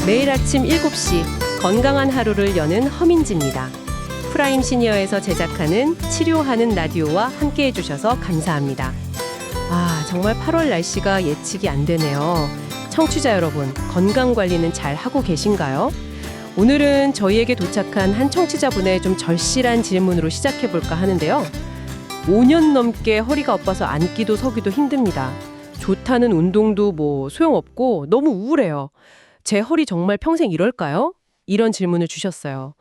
매일 아침 7시 건강한 하루를 여는 허민지입니다. 프라임 시니어에서 제작하는 치료하는 라디오와 함께해 주셔서 감사합니다. 정말 8월 날씨가 예측이 안 되네요. 청취자 여러분, 건강 관리는 잘 하고 계신가요? 오늘은 저희에게 도착한 한 청취자분의 좀 절실한 질문으로 시작해 볼까 하는데요. 5년 넘게 허리가 아파서 앉기도 서기도 힘듭니다. 좋다는 운동도 소용없고 너무 우울해요. 제 허리 정말 평생 이럴까요? 이런 질문을 주셨어요.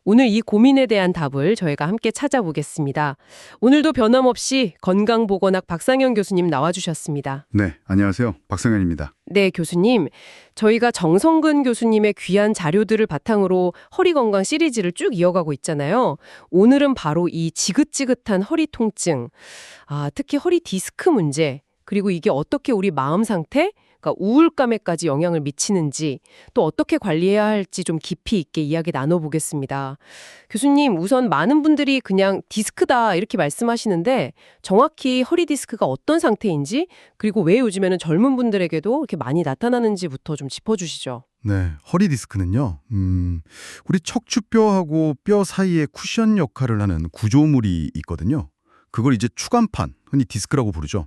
오늘 이 고민에 대한 답을 저희가 함께 찾아보겠습니다. 오늘도 변함없이 건강보건학 박상현 교수님 나와주셨습니다. 네, 안녕하세요. 박상현입니다. 네, 교수님. 저희가 정성근 교수님의 귀한 자료들을 바탕으로 허리 건강 시리즈를 쭉 이어가고 있잖아요. 오늘은 바로 이 지긋지긋한 허리 통증, 특히 허리 디스크 문제, 그리고 이게 어떻게 우리 마음 상태, 그러니까 우울감에까지 영향을 미치는지, 또 어떻게 관리해야 할지 좀 깊이 있게 이야기 나눠보겠습니다. 교수님, 우선 많은 분들이 그냥 디스크다 이렇게 말씀하시는데 정확히 허리 디스크가 어떤 상태인지, 그리고 왜 요즘에는 젊은 분들에게도 이렇게 많이 나타나는지부터 좀 짚어주시죠. 네, 허리 디스크는요. 우리 척추뼈하고 뼈 사이에 쿠션 역할을 하는 구조물이 있거든요. 그걸 이제 추간판, 흔히 디스크라고 부르죠.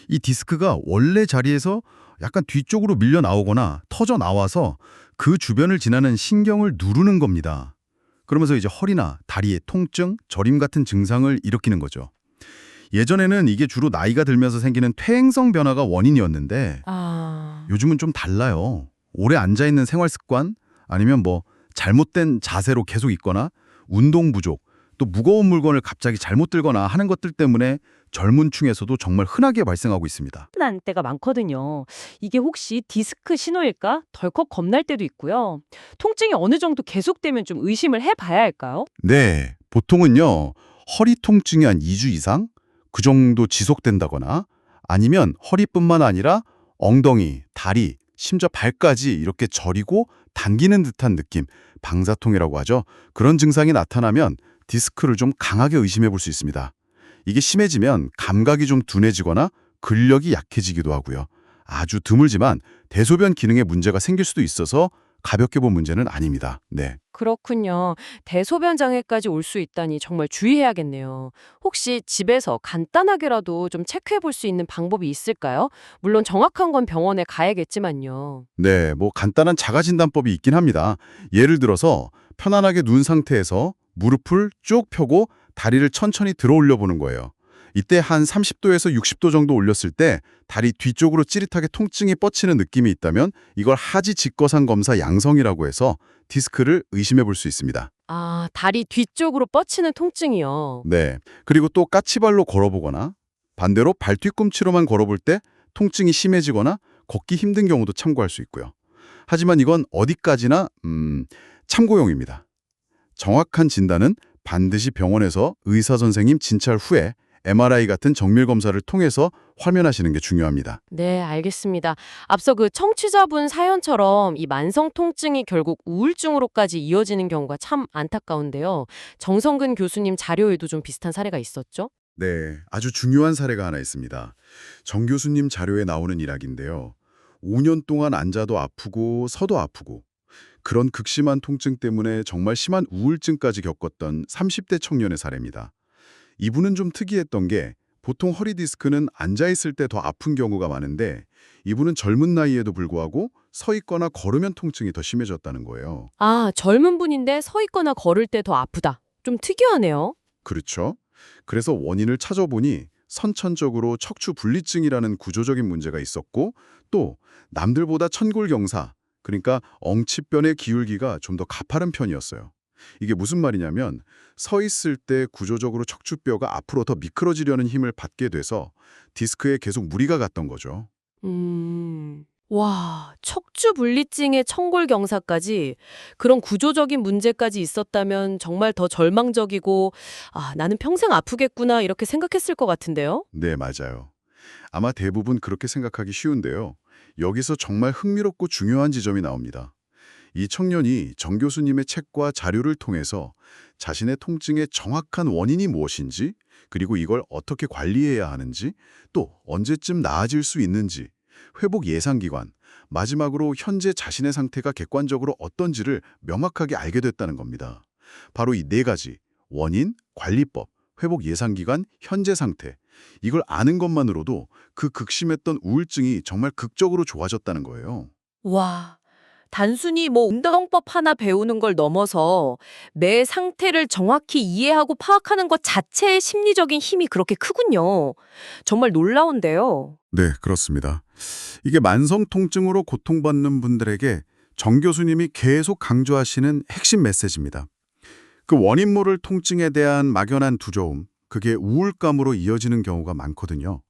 이 디스크가 원래 자리에서 약간 뒤쪽으로 밀려 나오거나 터져 나와서 그 주변을 지나는 신경을 누르는 겁니다. 그러면서 이제 허리나 다리의 통증, 저림 같은 증상을 일으키는 거죠. 예전에는 이게 주로 나이가 들면서 생기는 퇴행성 변화가 원인이었는데 요즘은 좀 달라요. 오래 앉아있는 생활 습관, 아니면 잘못된 자세로 계속 있거나 운동 부족, 또 무거운 물건을 갑자기 잘못 들거나 하는 것들 때문에 젊은 층에서도 정말 흔하게 발생하고 있습니다. 난 때가 많거든요. 이게 혹시 디스크 신호일까? 덜컥 겁날 때도 있고요. 통증이 어느 정도 계속되면 좀 의심을 해봐야 할까요? 네, 보통은요. 허리 통증이 한 2주 이상? 그 정도 지속된다거나 아니면 허리뿐만 아니라 엉덩이, 다리, 심지어 발까지 이렇게 저리고 당기는 듯한 느낌, 방사통이라고 하죠. 그런 증상이 나타나면 디스크를 좀 강하게 의심해 볼 수 있습니다. 이게 심해지면 감각이 좀 둔해지거나 근력이 약해지기도 하고요. 아주 드물지만 대소변 기능에 문제가 생길 수도 있어서 가볍게 본 문제는 아닙니다. 네. 그렇군요. 대소변 장애까지 올 수 있다니 정말 주의해야겠네요. 혹시 집에서 간단하게라도 좀 체크해 볼 수 있는 방법이 있을까요? 물론 정확한 건 병원에 가야겠지만요. 네, 간단한 자가진단법이 있긴 합니다. 예를 들어서 편안하게 누운 상태에서 무릎을 쭉 펴고 다리를 천천히 들어 올려 보는 거예요. 이때 한 30도에서 60도 정도 올렸을 때 다리 뒤쪽으로 찌릿하게 통증이 뻗치는 느낌이 있다면 이걸 하지 직거상 검사 양성이라고 해서 디스크를 의심해 볼 수 있습니다. 다리 뒤쪽으로 뻗치는 통증이요. 네, 그리고 또 까치발로 걸어보거나 반대로 발 뒤꿈치로만 걸어볼 때 통증이 심해지거나 걷기 힘든 경우도 참고할 수 있고요. 하지만 이건 어디까지나 참고용입니다. 정확한 진단은 반드시 병원에서 의사 선생님 진찰 후에 MRI 같은 정밀 검사를 통해서 확인하시는 게 중요합니다. 네, 알겠습니다. 앞서 그 청취자분 사연처럼 이 만성 통증이 결국 우울증으로까지 이어지는 경우가 참 안타까운데요. 정성근 교수님 자료에도 좀 비슷한 사례가 있었죠? 네, 아주 중요한 사례가 하나 있습니다. 정 교수님 자료에 나오는 이야기인데요. 5년 동안 앉아도 아프고 서도 아프고 그런 극심한 통증 때문에 정말 심한 우울증까지 겪었던 30대 청년의 사례입니다. 이분은 좀 특이했던 게 보통 허리 디스크는 앉아있을 때 더 아픈 경우가 많은데 이분은 젊은 나이에도 불구하고 서 있거나 걸으면 통증이 더 심해졌다는 거예요. 젊은 분인데 서 있거나 걸을 때 더 아프다. 좀 특이하네요. 그렇죠. 그래서 원인을 찾아보니 선천적으로 척추 분리증이라는 구조적인 문제가 있었고 또 남들보다 천골경사, 그러니까 엉치변의 기울기가 좀 더 가파른 편이었어요. 이게 무슨 말이냐면 서 있을 때 구조적으로 척추뼈가 앞으로 더 미끄러지려는 힘을 받게 돼서 디스크에 계속 무리가 갔던 거죠. 와, 척추 분리증의 청골경사까지 그런 구조적인 문제까지 있었다면 정말 더 절망적이고 나는 평생 아프겠구나 이렇게 생각했을 것 같은데요. 네, 맞아요. 아마 대부분 그렇게 생각하기 쉬운데요. 여기서 정말 흥미롭고 중요한 지점이 나옵니다. 이 청년이 정 교수님의 책과 자료를 통해서 자신의 통증의 정확한 원인이 무엇인지, 그리고 이걸 어떻게 관리해야 하는지, 또 언제쯤 나아질 수 있는지, 회복 예상 기간, 마지막으로 현재 자신의 상태가 객관적으로 어떤지를 명확하게 알게 됐다는 겁니다. 바로 이 네 가지, 원인, 관리법, 회복 예상 기간, 현재 상태. 이걸 아는 것만으로도 그 극심했던 우울증이 정말 극적으로 좋아졌다는 거예요. 와, 단순히 뭐 운동법 하나 배우는 걸 넘어서 내 상태를 정확히 이해하고 파악하는 것 자체의 심리적인 힘이 그렇게 크군요. 정말 놀라운데요. 네, 그렇습니다. 이게 만성 통증으로 고통받는 분들에게 정 교수님이 계속 강조하시는 핵심 메시지입니다. 그 원인 모를 통증에 대한 막연한 두려움, 그게 우울감으로 이어지는 경우가 많거든요.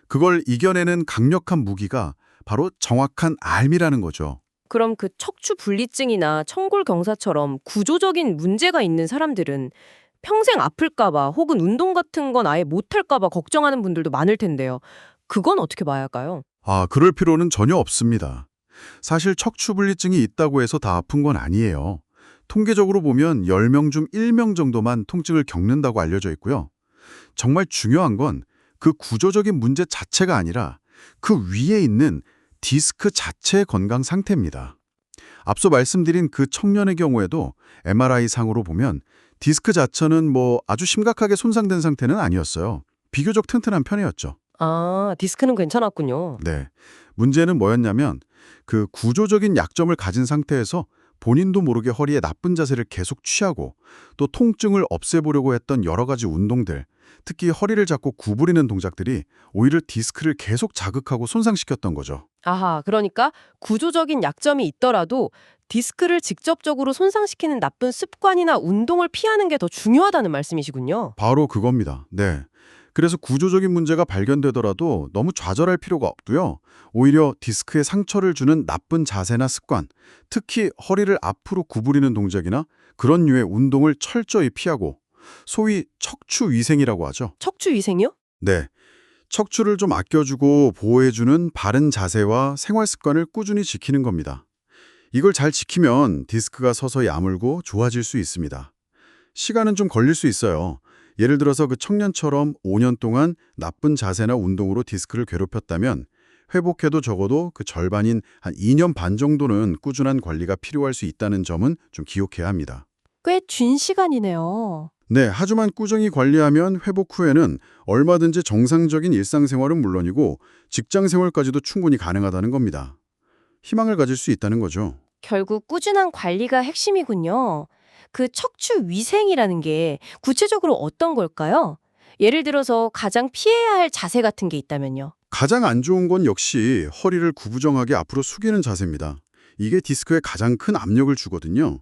그걸 이겨내는 강력한 무기가 바로 정확한 알미라는 거죠. 그럼 그 척추 분리증이나 청골경사처럼 구조적인 문제가 있는 사람들은 평생 아플까봐 혹은 운동 같은 건 아예 못할까봐 걱정하는 분들도 많을 텐데요. 그건 어떻게 봐야 할까요? 그럴 필요는 전혀 없습니다. 사실 척추분리증이 있다고 해서 다 아픈 건 아니에요. 통계적으로 보면 10명 중 1명 정도만 통증을 겪는다고 알려져 있고요. 정말 중요한 건 그 구조적인 문제 자체가 아니라 그 위에 있는 디스크 자체의 건강 상태입니다. 앞서 말씀드린 그 청년의 경우에도 MRI상으로 보면 디스크 자체는 아주 심각하게 손상된 상태는 아니었어요. 비교적 튼튼한 편이었죠. 아, 디스크는 괜찮았군요. 네. 문제는 뭐였냐면 그 구조적인 약점을 가진 상태에서 본인도 모르게 허리에 나쁜 자세를 계속 취하고 또 통증을 없애보려고 했던 여러 가지 운동들, 특히 허리를 잡고 구부리는 동작들이 오히려 디스크를 계속 자극하고 손상시켰던 거죠. 아하, 그러니까 구조적인 약점이 있더라도 디스크를 직접적으로 손상시키는 나쁜 습관이나 운동을 피하는 게 더 중요하다는 말씀이시군요. 바로 그겁니다. 네. 그래서 구조적인 문제가 발견되더라도 너무 좌절할 필요가 없고요. 오히려 디스크에 상처를 주는 나쁜 자세나 습관, 특히 허리를 앞으로 구부리는 동작이나 그런 류의 운동을 철저히 피하고 소위 척추 위생이라고 하죠. 척추 위생이요? 네. 척추를 좀 아껴주고 보호해주는 바른 자세와 생활 습관을 꾸준히 지키는 겁니다. 이걸 잘 지키면 디스크가 서서히 아물고 좋아질 수 있습니다. 시간은 좀 걸릴 수 있어요. 예를 들어서 그 청년처럼 5년 동안 나쁜 자세나 운동으로 디스크를 괴롭혔다면 회복해도 적어도 그 절반인 한 2년 반 정도는 꾸준한 관리가 필요할 수 있다는 점은 좀 기억해야 합니다. 꽤 긴 시간이네요. 네, 하지만 꾸준히 관리하면 회복 후에는 얼마든지 정상적인 일상생활은 물론이고 직장생활까지도 충분히 가능하다는 겁니다. 희망을 가질 수 있다는 거죠. 결국 꾸준한 관리가 핵심이군요. 그 척추 위생이라는 게 구체적으로 어떤 걸까요? 예를 들어서 가장 피해야 할 자세 같은 게 있다면요. 가장 안 좋은 건 역시 허리를 구부정하게 앞으로 숙이는 자세입니다. 이게 디스크에 가장 큰 압력을 주거든요.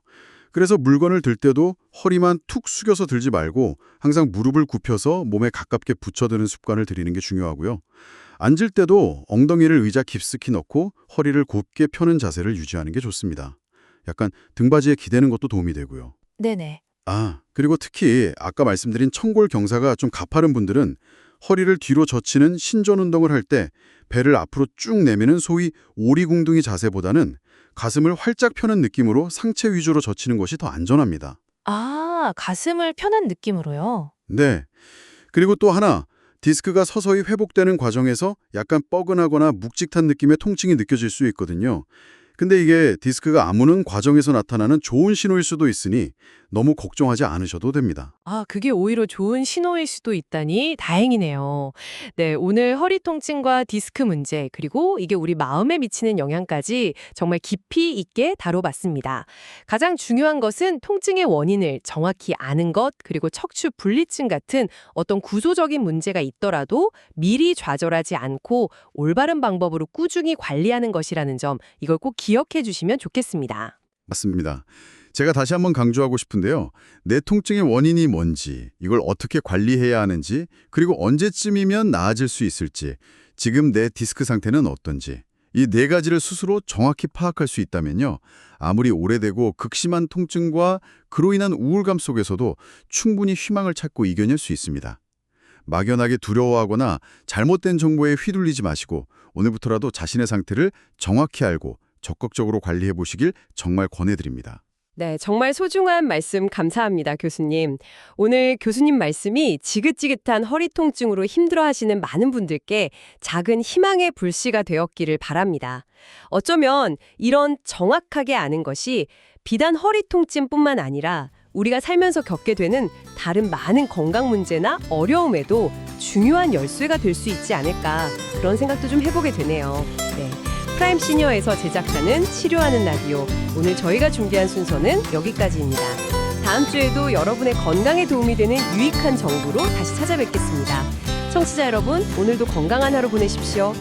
그래서 물건을 들 때도 허리만 툭 숙여서 들지 말고 항상 무릎을 굽혀서 몸에 가깝게 붙여드는 습관을 들이는 게 중요하고요. 앉을 때도 엉덩이를 의자 깊숙이 넣고 허리를 곧게 펴는 자세를 유지하는 게 좋습니다. 약간 등받이에 기대는 것도 도움이 되고요. 네네. 그리고 특히 아까 말씀드린 청골 경사가 좀 가파른 분들은 허리를 뒤로 젖히는 신전 운동을 할 때 배를 앞으로 쭉 내미는 소위 오리궁둥이 자세보다는 가슴을 활짝 펴는 느낌으로 상체 위주로 젖히는 것이 더 안전합니다. 아, 가슴을 펴는 느낌으로요? 네. 그리고 또 하나, 디스크가 서서히 회복되는 과정에서 약간 뻐근하거나 묵직한 느낌의 통증이 느껴질 수 있거든요. 근데 이게 디스크가 아무는 과정에서 나타나는 좋은 신호일 수도 있으니 너무 걱정하지 않으셔도 됩니다. 아, 그게 오히려 좋은 신호일 수도 있다니 다행이네요. 네, 오늘 허리 통증과 디스크 문제, 그리고 이게 우리 마음에 미치는 영향까지 정말 깊이 있게 다뤄봤습니다. 가장 중요한 것은 통증의 원인을 정확히 아는 것, 그리고 척추 분리증 같은 어떤 구조적인 문제가 있더라도 미리 좌절하지 않고 올바른 방법으로 꾸준히 관리하는 것이라는 점, 이걸 꼭 기억해 주시면 좋겠습니다. 맞습니다. 제가 다시 한번 강조하고 싶은데요. 내 통증의 원인이 뭔지, 이걸 어떻게 관리해야 하는지, 그리고 언제쯤이면 나아질 수 있을지, 지금 내 디스크 상태는 어떤지, 이 네 가지를 스스로 정확히 파악할 수 있다면요. 아무리 오래되고 극심한 통증과 그로 인한 우울감 속에서도 충분히 희망을 찾고 이겨낼 수 있습니다. 막연하게 두려워하거나 잘못된 정보에 휘둘리지 마시고 오늘부터라도 자신의 상태를 정확히 알고 적극적으로 관리해 보시길 정말 권해드립니다. 네, 정말 소중한 말씀 감사합니다, 교수님. 오늘 교수님 말씀이 지긋지긋한 허리 통증으로 힘들어하시는 많은 분들께 작은 희망의 불씨가 되었기를 바랍니다. 어쩌면 이런 정확하게 아는 것이 비단 허리 통증뿐만 아니라 우리가 살면서 겪게 되는 다른 많은 건강 문제나 어려움에도 중요한 열쇠가 될 수 있지 않을까 그런 생각도 좀 해보게 되네요. 네. 프라임 시니어에서 제작하는 치료하는 라디오. 오늘 저희가 준비한 순서는 여기까지입니다. 다음 주에도 여러분의 건강에 도움이 되는 유익한 정보로 다시 찾아뵙겠습니다. 청취자 여러분, 오늘도 건강한 하루 보내십시오.